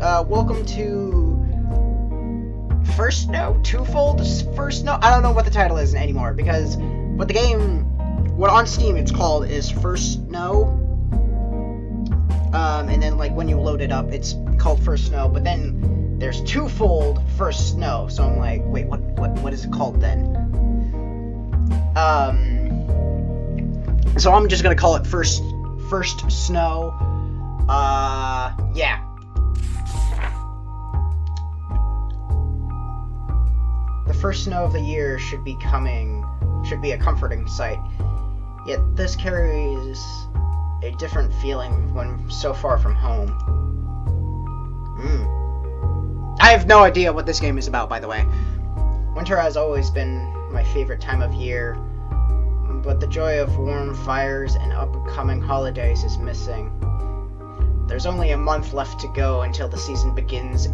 welcome to First Snow? Twofold First Snow? I don't know what the title is anymore, because what the game, what on Steam it's called is First Snow. And then, like, when you load it up, it's called First Snow, but then there's Twofold First Snow, so I'm like, wait, what is it called then? So I'm just gonna call it First Snow. Yeah. The first snow of the year should be a comforting sight. Yet this carries a different feeling when so far from home. I have no idea what this game is about, by the way. Winter has always been my favorite time of year, but the joy of warm fires and upcoming holidays is missing. There's only a month left to go until the season begins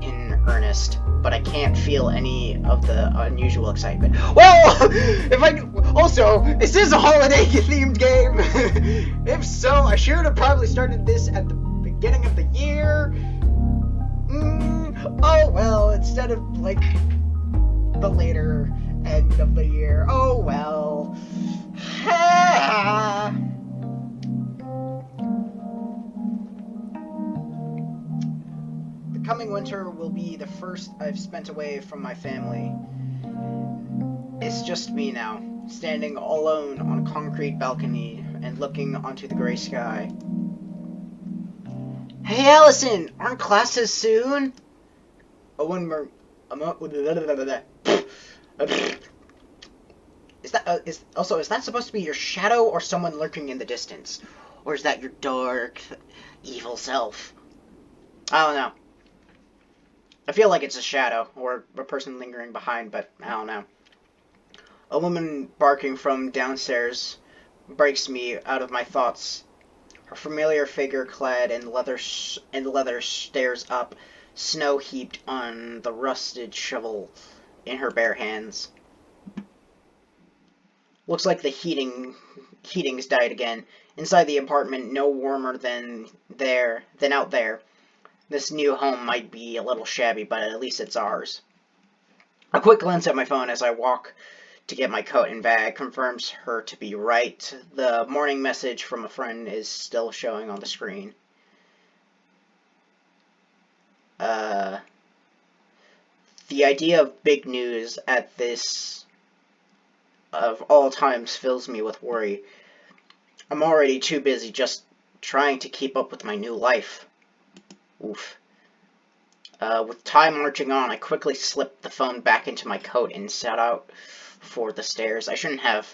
in earnest, but I can't feel any of the unusual excitement. Well, is this a holiday-themed game? If so, I should have probably started this at the beginning of the year. Oh well, instead of, like, the later end of the year. Oh well. The coming winter will be the first I've spent away from my family. It's just me now, standing alone on a concrete balcony and looking onto the gray sky. Hey Allison, aren't classes soon? Is that supposed to be your shadow or someone lurking in the distance? Or is that your dark, evil self? I don't know. I feel like it's a shadow, or a person lingering behind, but I don't know. A woman barking from downstairs breaks me out of my thoughts. Her familiar figure clad in leather stares up, snow heaped on the rusted shovel in her bare hands. Looks like the heating's died again. Inside the apartment, no warmer than out there. This new home might be a little shabby, but at least it's ours. A quick glance at my phone as I walk to get my coat and bag confirms her to be right. The morning message from a friend is still showing on the screen. The idea of big news at this of all times fills me with worry. I'm already too busy just trying to keep up with my new life. Oof. With time marching on, I quickly slipped the phone back into my coat and set out for the stairs. I shouldn't have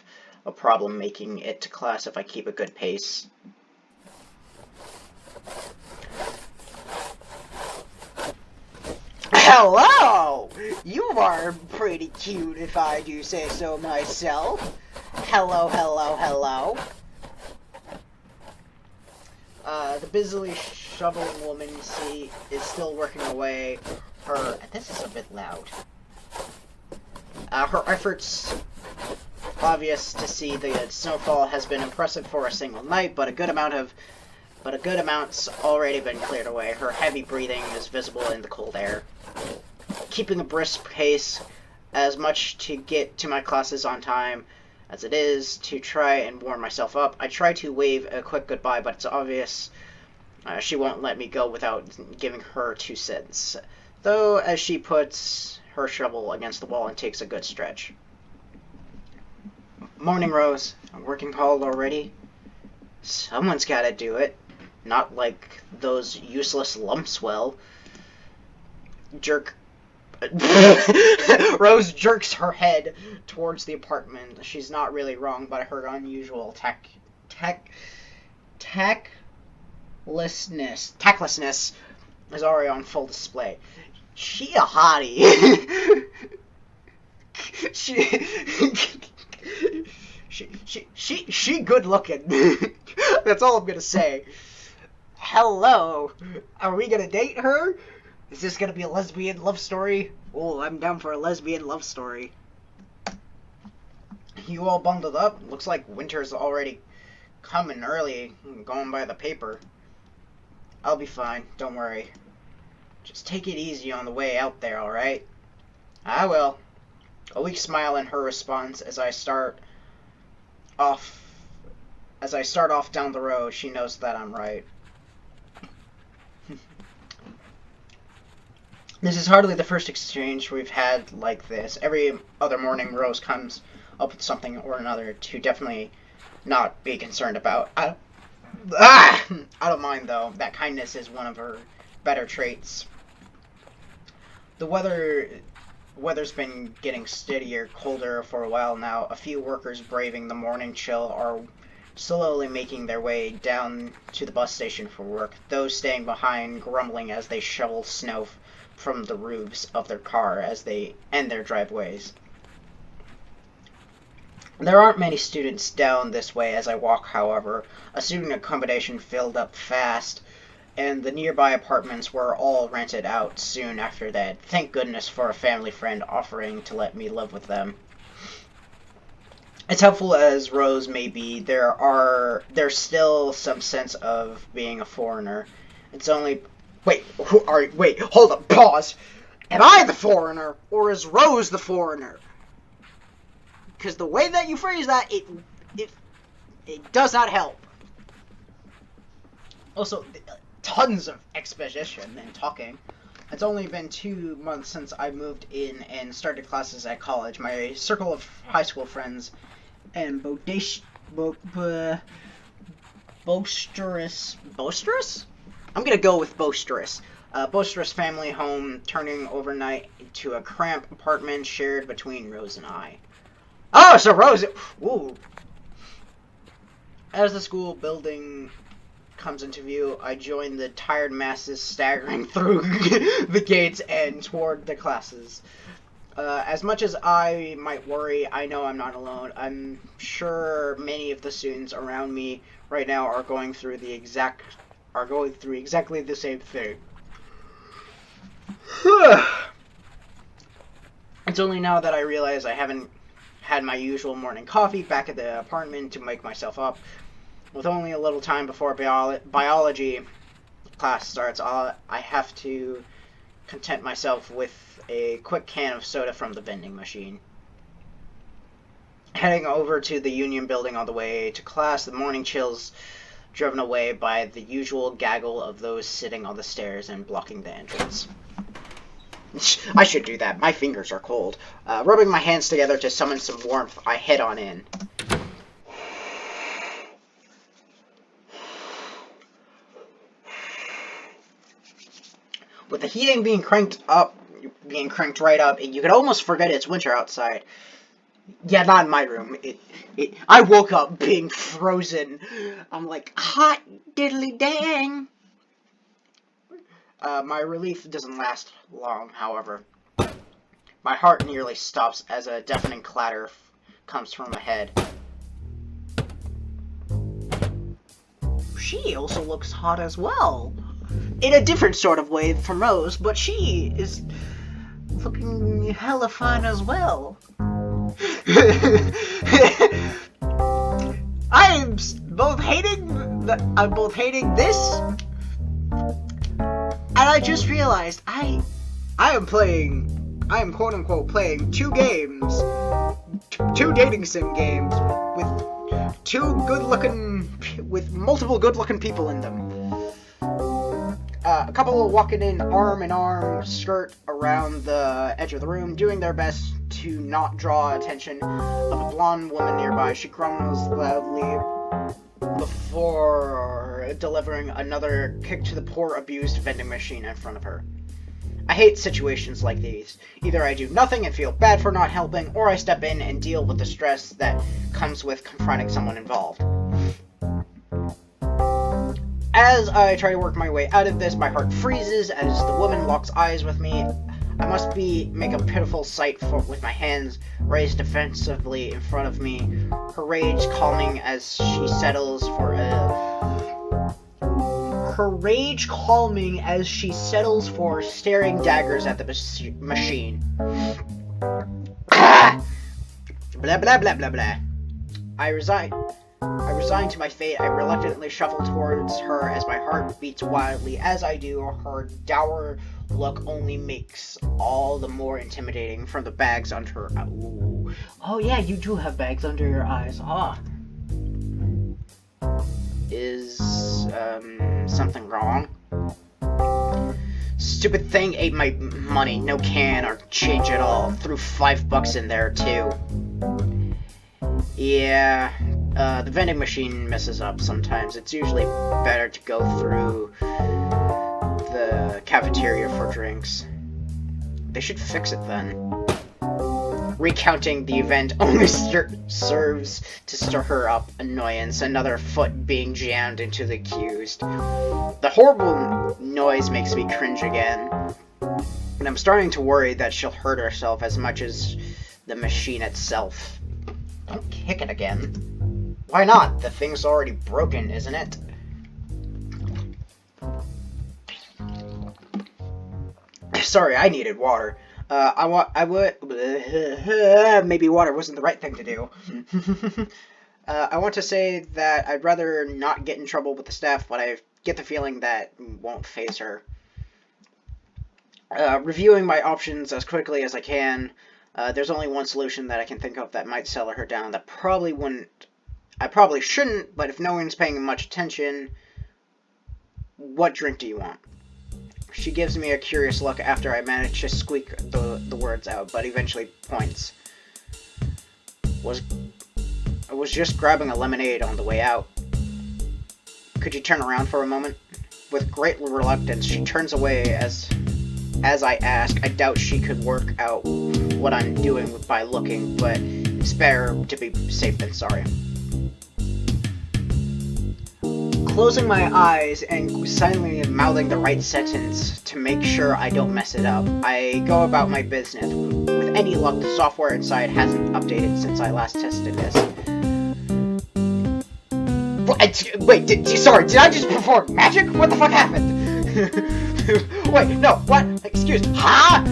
a problem making it to class if I keep a good pace. Hello! You are pretty cute, if I do say so myself. Hello, hello, hello. The busily shoveling woman, is still working away. This is a bit loud. Her efforts obvious to see. The snowfall has been impressive for a single night, but a good amount's already been cleared away. Her heavy breathing is visible in the cold air. Keeping a brisk pace, as much to get to my classes on time as it is to try and warm myself up. I try to wave a quick goodbye, but it's obvious she won't let me go without giving her 2 cents. Though, as she puts her shovel against the wall and takes a good stretch. Morning, Rose. I'm working hard already. Someone's gotta do it. Not like those useless lumps will. Rose jerks her head towards the apartment. She's not really wrong, but her unusual tactlessness is already on full display. She a hottie. she good looking. That's all I'm gonna say. Hello. Are we gonna date her? Is this gonna be a lesbian love story? Oh, I'm down for a lesbian love story. You all bundled up? Looks like winter's already coming early, going by the paper. I'll be fine, don't worry. Just take it easy on the way out there, alright? I will. A weak smile in her response as I start off down the road. She knows that I'm right. This is hardly the first exchange we've had like this. Every other morning, Rose comes up with something or another to definitely not be concerned about. I don't mind, though. That kindness is one of her better traits. The weather's been getting steadier, colder for a while now. A few workers braving the morning chill are slowly making their way down to the bus station for work, those staying behind grumbling as they shovel snow from the roofs of their car as they end their driveways. There aren't many students down this way as I walk, however. A student accommodation filled up fast, and the nearby apartments were all rented out soon after that. Thank goodness for a family friend offering to let me live with them. As helpful as Rose may be, there's still some sense of being a foreigner. It's only... Wait, hold up, pause. Am I the foreigner, or is Rose the foreigner? Because the way that you phrase that, it does not help. Also, tons of exposition and talking. It's only been 2 months since I moved in and started classes at college. My circle of high school friends and boisterous? I'm gonna go with boisterous. Boisterous family home turning overnight into a cramped apartment shared between Rose and I. Oh, so Rose... Ooh. As the school building comes into view, I join the tired masses staggering through the gates and toward the classes. As much as I might worry, I know I'm not alone. I'm sure many of the students around me right now are going through exactly the same thing. It's only now that I realize I haven't had my usual morning coffee back at the apartment to make myself up. With only a little time before biology class starts, I have to content myself with a quick can of soda from the vending machine. Heading over to the Union building on the way to class, the morning chills driven away by the usual gaggle of those sitting on the stairs and blocking the entrance. I should do that. My fingers are cold. Rubbing my hands together to summon some warmth, I head on in. With the heating being cranked right up, you could almost forget it's winter outside. Yeah, not in my room. I woke up being frozen. I'm like, hot diddly dang. My relief doesn't last long, however. My heart nearly stops as a deafening clatter comes from ahead. She also looks hot as well. In a different sort of way from Rose, but she is looking hella fine as well. I'm both hating this, and I just realized I am quote unquote playing 2 games, 2 dating sim games with multiple good looking people in them. A couple walking in arm in arm, skirt around the edge of the room, doing their best to not draw attention of a blonde woman nearby. She grumbles loudly before delivering another kick to the poor abused vending machine in front of her. I hate situations like these. Either I do nothing and feel bad for not helping, or I step in and deal with the stress that comes with confronting someone involved. As I try to work my way out of this, my heart freezes as the woman locks eyes with me. I must make a pitiful sight with my hands raised defensively in front of me, her rage calming as she settles for staring daggers at the machine. Blah blah blah blah blah. I resign. I resign to my fate. I reluctantly shuffle towards her as my heart beats wildly. As I do, her dour look only makes all the more intimidating from the bags under her. Ooh. Oh yeah, you do have bags under your eyes. Ah. Is something wrong? Stupid thing ate my money. No can or change at all. Threw $5 in there too. Yeah, the vending machine messes up sometimes. It's usually better to go through the cafeteria for drinks. They should fix it then. Recounting the event only serves to stir her up annoyance, another foot being jammed into the accused. The horrible noise makes me cringe again, and I'm starting to worry that she'll hurt herself as much as the machine itself. Don't kick it again. Why not? The thing's already broken, isn't it? Sorry, I needed water. Maybe water wasn't the right thing to do. I want to say that I'd rather not get in trouble with the staff, but I get the feeling that won't faze her. Reviewing my options as quickly as I can, there's only one solution that I can think of that might settle her down. That probably wouldn't. I probably shouldn't, but if no one's paying much attention, what drink do you want? She gives me a curious look after I manage to squeak the words out, but eventually points. I was just grabbing a lemonade on the way out. Could you turn around for a moment? With great reluctance, she turns away as I ask. I doubt she could work out what I'm doing by looking, but it's better to be safe than sorry. Closing my eyes and silently mouthing the right sentence to make sure I don't mess it up, I go about my business. With any luck, the software inside hasn't updated since I last tested this. Wait, sorry, did I just perform magic? What the fuck happened? Wait, no, what? Excuse me. Ha!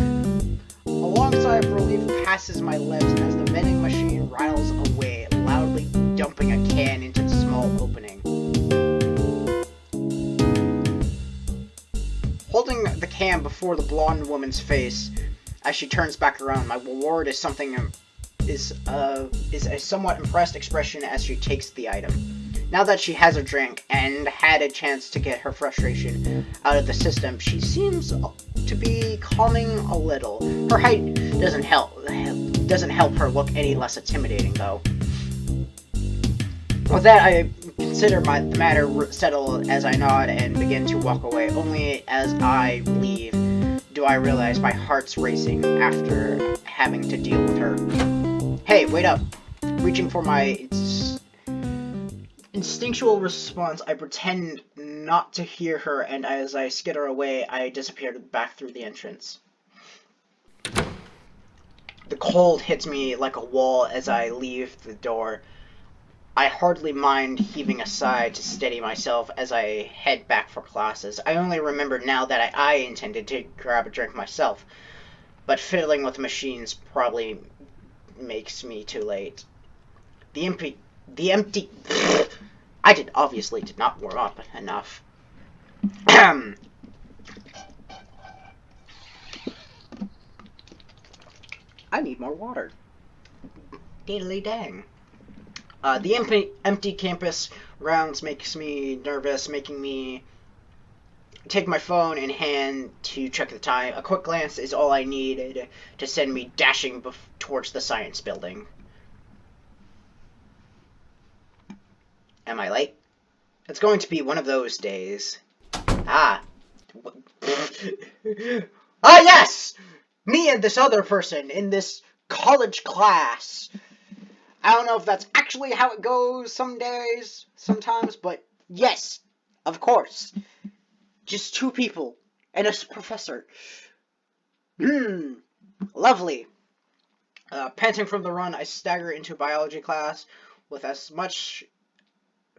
A long sigh of relief passes my lips as the vending machine rattles away, loudly dumping a can into the small opening. Holding the can before the blonde woman's face, as she turns back around, my reward is a somewhat impressed expression as she takes the item. Now that she has a drink and had a chance to get her frustration out of the system, she seems to be calming a little. Her height doesn't help her look any less intimidating, though. With that, I consider the matter settled as I nod and begin to walk away. Only as I leave do I realize my heart's racing after having to deal with her. Hey, wait up! Reaching for my instinctual response, I pretend not to hear her, and as I skitter away, I disappear back through the entrance. The cold hits me like a wall as I leave the door. I hardly mind heaving a sigh to steady myself as I head back for classes. I only remember now that I intended to grab a drink myself, but fiddling with machines probably makes me too late. The empty... I obviously did not warm up enough. I need more water. Diddly dang. The empty campus rounds makes me nervous, making me take my phone in hand to check the time. A quick glance is all I needed to send me dashing towards the science building. Am I late? It's going to be one of those days. Ah, yes! Me and this other person in this college class. I don't know if that's actually how it goes some days, sometimes, but yes, of course. Just two people and a professor. Lovely. Panting from the run, I stagger into biology class with as much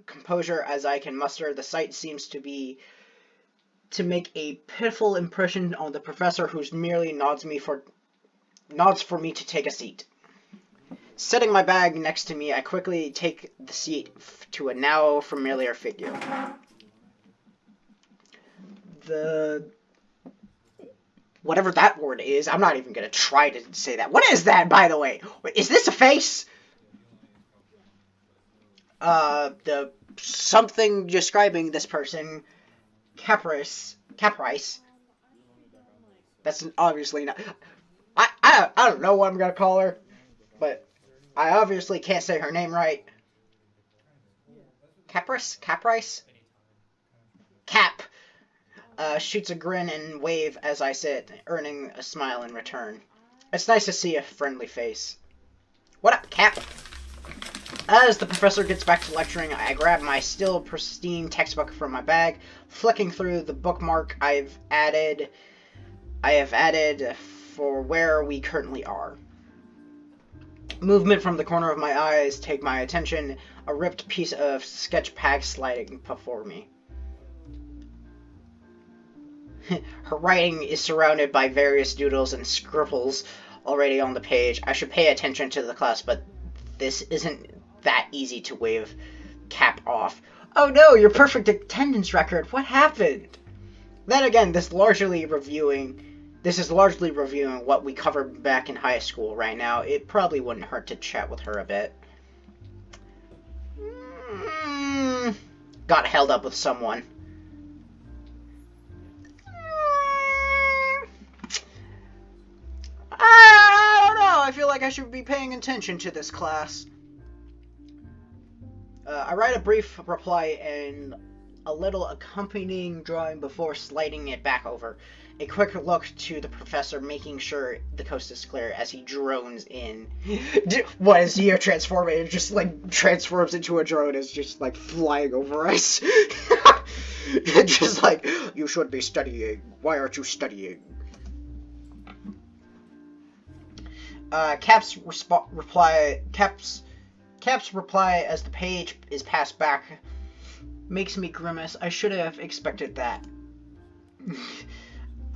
composure as I can muster. The sight seems to make a pitiful impression on the professor, who merely nods for me to take a seat. Setting my bag next to me, I quickly take the seat to a now familiar figure. Whatever that word is, I'm not even gonna try to say that. What is that, by the way? Is this a face? The something describing this person, Caprice. That's obviously not. I don't know what I'm gonna call her, but I obviously can't say her name right. Caprice? Cap. Shoots a grin and wave as I sit, earning a smile in return. It's nice to see a friendly face. What up, Cap? As the professor gets back to lecturing, I grab my still pristine textbook from my bag, flicking through the bookmark I have added for where we currently are. Movement from the corner of my eyes take my attention, a ripped piece of sketch pad sliding before me. Her writing is surrounded by various doodles and scribbles already on the page. I should pay attention to the class, but this isn't that easy to wave Cap off. Oh no, your perfect attendance record. What happened? Then again, this is largely reviewing what we covered back in high school right now. It probably wouldn't hurt to chat with her a bit. Got held up with someone. I don't know. I feel like I should be paying attention to this class. I write a brief reply and a little accompanying drawing before sliding it back over. A quick look to the professor, making sure the coast is clear as he drones in. What, is he a transformer? It just, like, transforms into a drone. It's just, like, flying over us. It's just like, you should be studying. Why aren't you studying? Cap's reply as the page is passed back makes me grimace. I should have expected that.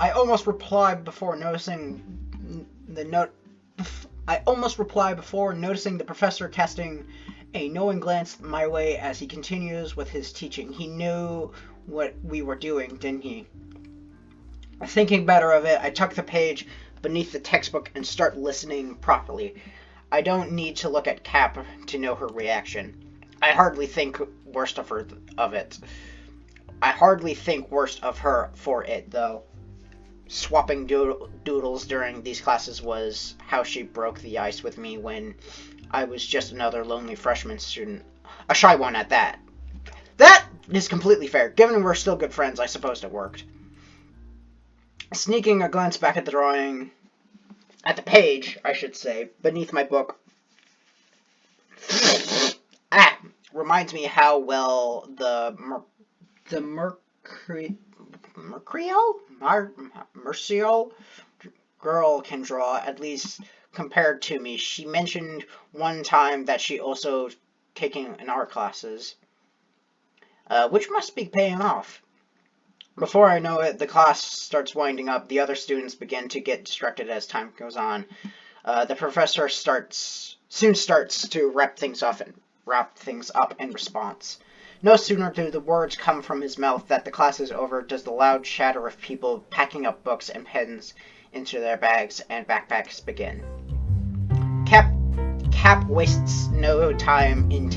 I almost reply before noticing the professor casting a knowing glance my way as he continues with his teaching. He knew what we were doing, didn't he? Thinking better of it, I tuck the page beneath the textbook and start listening properly. I don't need to look at Cap to know her reaction. I hardly think worst of her for it, though. Swapping doodles during these classes was how she broke the ice with me when I was just another lonely freshman student. A shy one at that. That is completely fair. Given we're still good friends, I suppose it worked. Sneaking a glance back at the drawing, at the page, I should say, beneath my book. Reminds me how well the Mercial girl can draw, at least compared to me. She mentioned one time that she also taking in art classes, which must be paying off. Before I know it, the class starts winding up. The other students begin to get distracted as time goes on. The professor soon starts to wrap things up in response. No sooner do the words come from his mouth that the class is over does the loud chatter of people packing up books and pens into their bags and backpacks begin. Cap wastes no time in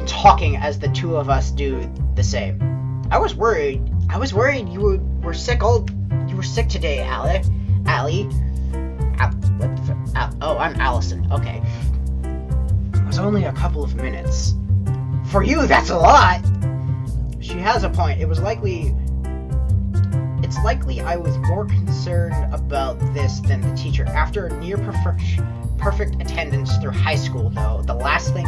talking as the two of us do the same. I was worried you were sick today, Allie. Oh, I'm Allison. Okay. It was only a couple of minutes. For you, that's a lot! She has a point. It's likely I was more concerned about this than the teacher. After near perfect attendance through high school, though, the last thing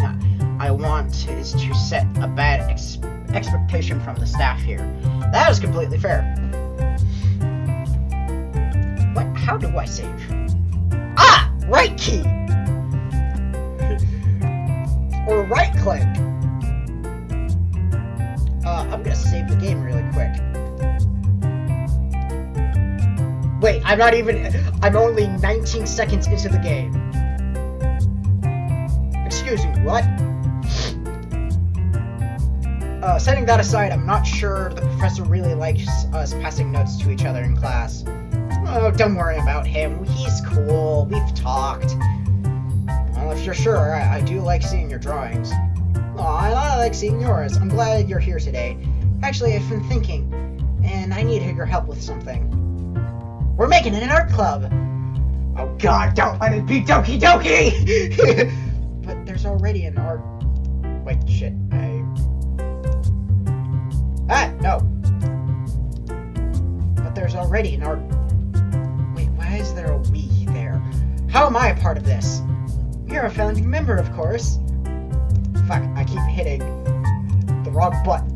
I want is to set a bad expectation from the staff here. That is completely fair. What? How do I save? Ah! Right key! Or right click. I'm gonna save the game really quick. Wait, I'm only 19 seconds into the game. Excuse me, what? Setting that aside, I'm not sure the professor really likes us passing notes to each other in class. Oh, don't worry about him. He's cool. We've talked. Well, if you're sure, I do like seeing your drawings. Oh, I like seeing yours. I'm glad you're here today. Actually, I've been thinking, and I need your help with something. We're making it an art club! Oh god, don't let it be Doki Doki! But there's already an art... Wait, shit, no! But there's already an art... Wait, why is there a we there? How am I a part of this? You're a founding member, of course. Fuck, I keep hitting the wrong button.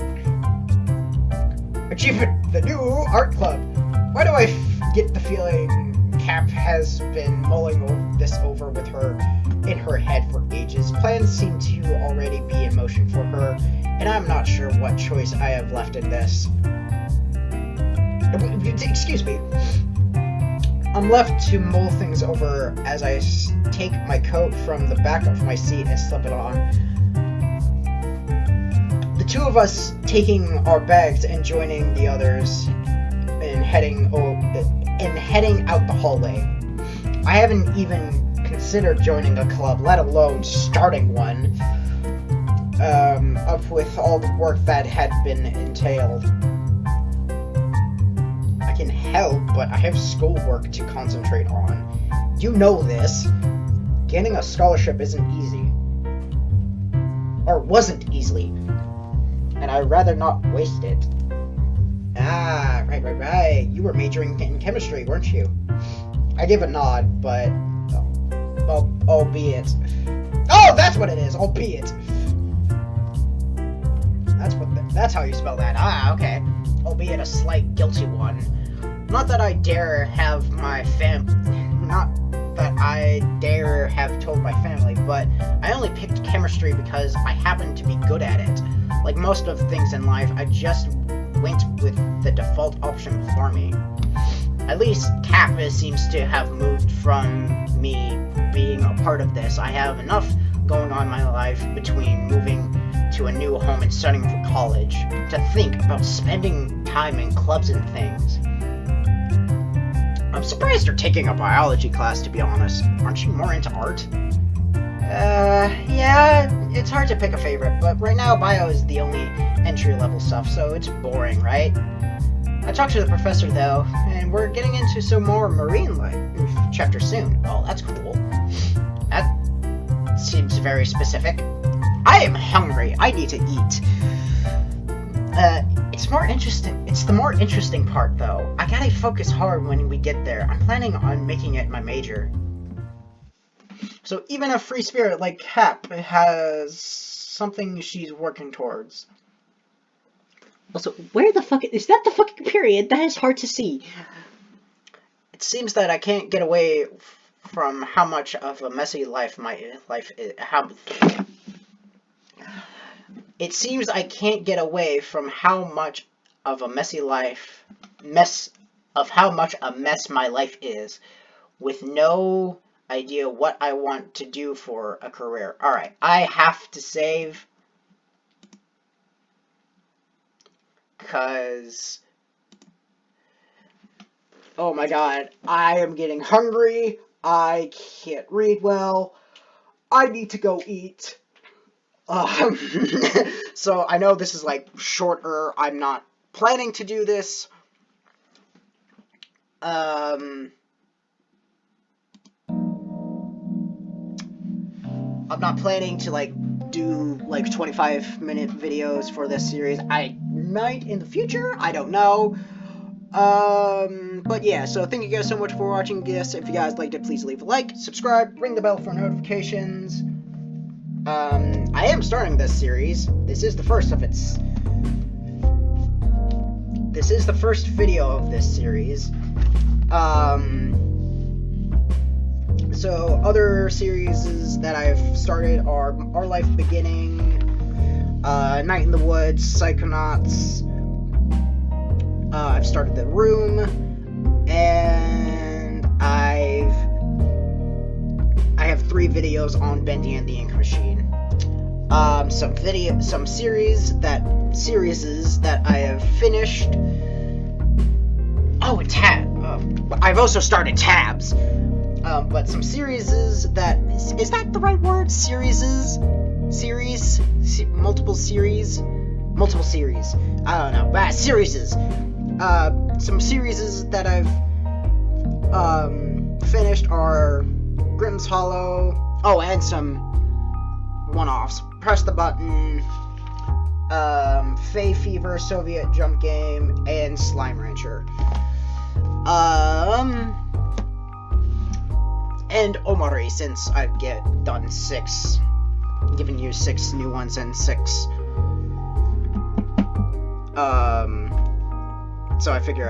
Achievement, the new art club. Why do I get the feeling Cap has been mulling this over with her in her head for ages? Plans seem to already be in motion for her, and I'm not sure what choice I have left in this. Excuse me. I'm left to mull things over as I take my coat from the back of my seat and slip it on. The two of us taking our bags and joining the others and heading out the hallway. I haven't even considered joining a club, let alone starting one, up with all the work that had been entailed. I can help, but I have schoolwork to concentrate on. You know this. Getting a scholarship isn't easy. Or wasn't easy. And I'd rather not waste it. Ah, right. You were majoring in chemistry, weren't you? I give a nod, but... albeit... Oh, that's what it is! Albeit! That's how you spell that. Ah, okay. Albeit a slight guilty one. Not that I dare have told my family, but I only picked chemistry because I happened to be good at it. Like most of things in life, I just went with the default option for me. At least Cap seems to have moved from me being a part of this. I have enough going on in my life between moving to a new home and studying for college to think about spending time in clubs and things. I'm surprised you're taking a biology class, to be honest. Aren't you more into art? Yeah, it's hard to pick a favorite, but right now bio is the only entry-level stuff, so it's boring, right? I talked to the professor, though, and we're getting into some more marine life chapter soon. Oh, that's cool. That seems very specific. I am hungry. I need to eat. It's the more interesting part, though. I gotta focus hard when we get there. I'm planning on making it my major. So even a free spirit like Cap has something she's working towards. Also, where the fuck is that? The fucking period? That is hard to see. It seems that I can't get away from how much of a messy life my life is. It seems I can't get away from how much of a mess my life is, with no idea what I want to do for a career. Alright, I have to save, because, oh my god, I am getting hungry, I can't read well, I need to go eat. So I know this is like shorter, I'm not planning to do this. I'm not planning to like do like 25-minute videos for this series. I might in the future, I don't know. But yeah, so thank you guys so much for watching this. If you guys liked it, please leave a like, subscribe, ring the bell for notifications. I am starting this series. This is the first video of this series. So other series that I've started are Our Life Beginning, Night in the Woods, Psychonauts, I've started The Room, and 3 videos on Bendy and the Ink Machine. Some series that I have finished. Oh, I've also started tabs. But some series that is that the right word? Multiple series. I don't know. But series. Some series that I've finished are Grimm's Hollow. Oh, and some one-offs. Press the Button, Fae Fever, Soviet Jump Game, and Slime Rancher. And Omari, since I've done 6, given you 6 new ones and 6. So I figure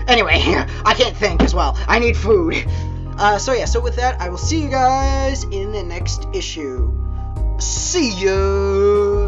Anyway, I can't think as well. I need food. So with that, I will see you guys in the next issue. See ya!